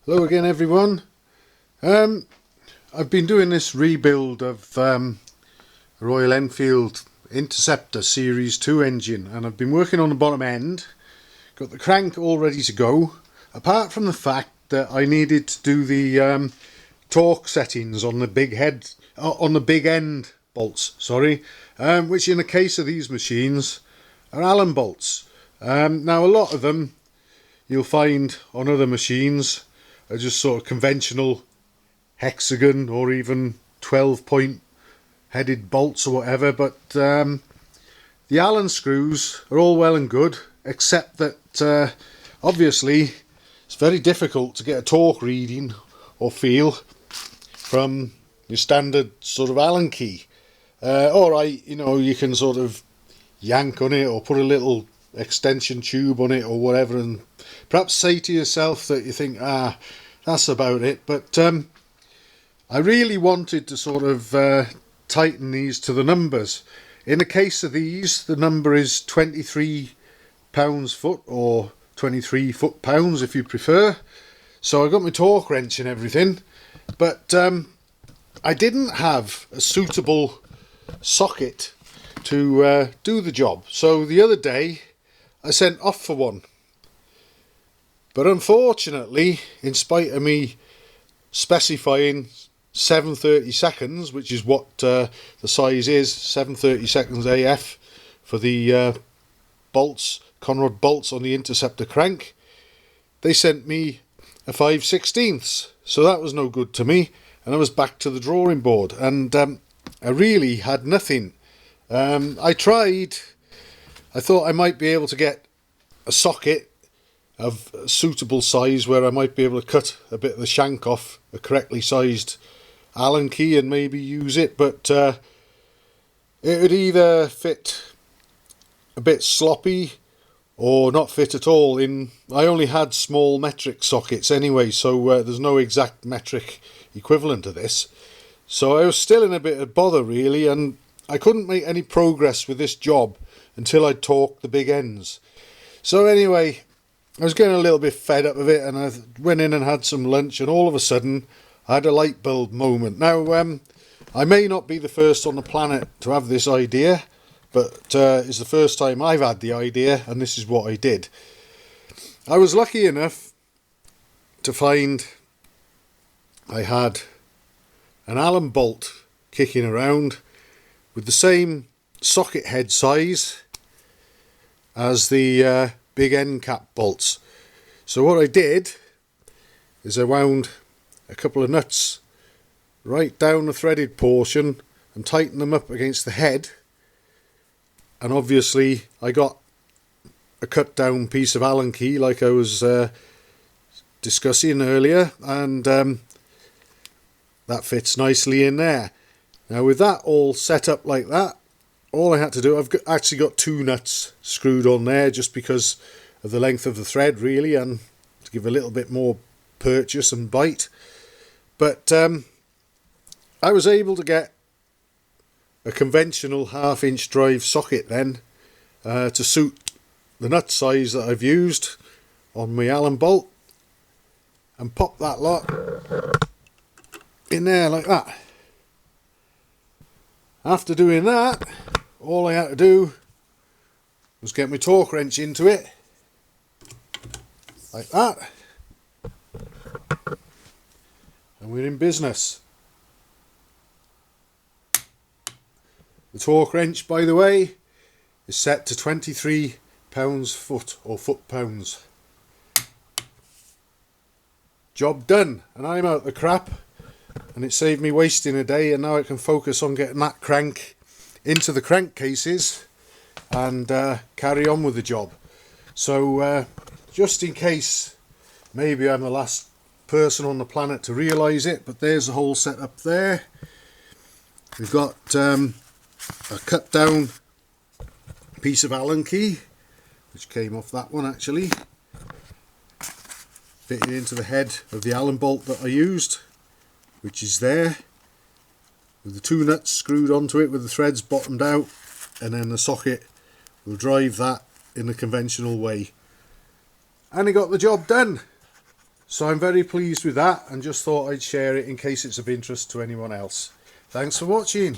Hello again, everyone. I've been doing this rebuild of Royal Enfield Interceptor Series 2 engine, and I've been working on the bottom end. Got the crank all ready to go, apart from the fact that I needed to do the torque settings on the big head, on the big end bolts, which in the case of these machines are Allen bolts. Now a lot of them you'll find on other machines are just sort of conventional hexagon or even 12-point headed bolts or whatever, but the Allen screws are all well and good, except that obviously it's very difficult to get a torque reading or feel from your standard sort of Allen key. Alright, you can sort of yank on it or put a little extension tube on it or whatever, and perhaps say to yourself that you think, that's about it, but I really wanted to sort of tighten these to the numbers. In the case of these, the number is 23 pounds-foot or 23 foot-pounds if you prefer. So I got my torque wrench and everything, but I didn't have a suitable socket to do the job. So the other day I sent off for one, but unfortunately, in spite of me specifying 730 seconds, which is what the size is, 730 seconds AF for the bolts, Conrod bolts on the Interceptor crank, they sent me a 5/16, so that was no good to me, and I was back to the drawing board, and I really had nothing. I tried. I thought I might be able to get a socket of a suitable size where I might be able to cut a bit of the shank off a correctly sized Allen key and maybe use it, but it would either fit a bit sloppy or not fit at all. I only had small metric sockets anyway, so there's no exact metric equivalent to this, so I was still in a bit of bother really, and I couldn't make any progress with this job until I'd torqued the big ends. So anyway, I was getting a little bit fed up of it, and I went in and had some lunch, and all of a sudden I had a light bulb moment. Now I may not be the first on the planet to have this idea, but it's the first time I've had the idea, and this is what I did. I was lucky enough to find I had an Allen bolt kicking around with the same socket head size as the big end cap bolts. So what I did is I wound a couple of nuts right down the threaded portion and tightened them up against the head, and obviously I got a cut down piece of Allen key like I was discussing earlier, and that fits nicely in there. Now with that all set up like that, all I had to do, actually got two nuts screwed on there just because of the length of the thread really, and to give a little bit more purchase and bite. But I was able to get a conventional 1/2-inch drive socket then to suit the nut size that I've used on my Allen bolt, and pop that lot in there like that. After doing that, all I had to do was get my torque wrench into it like that, and we're in business. The torque wrench, by the way, is set to 23 pounds-foot or foot-pounds. Job done, and I'm out the crap, and it saved me wasting a day, and now I can focus on getting that crank into the crankcases and carry on with the job. So just in case maybe I'm the last person on the planet to realise it, but there's the whole setup there. We've got a cut down piece of Allen key, which came off that one actually, fitting into the head of the Allen bolt that I used, which is there, with the two nuts screwed onto it with the threads bottomed out, and then the socket will drive that in the conventional way. And he got the job done. So I'm very pleased with that and just thought I'd share it in case it's of interest to anyone else. Thanks for watching.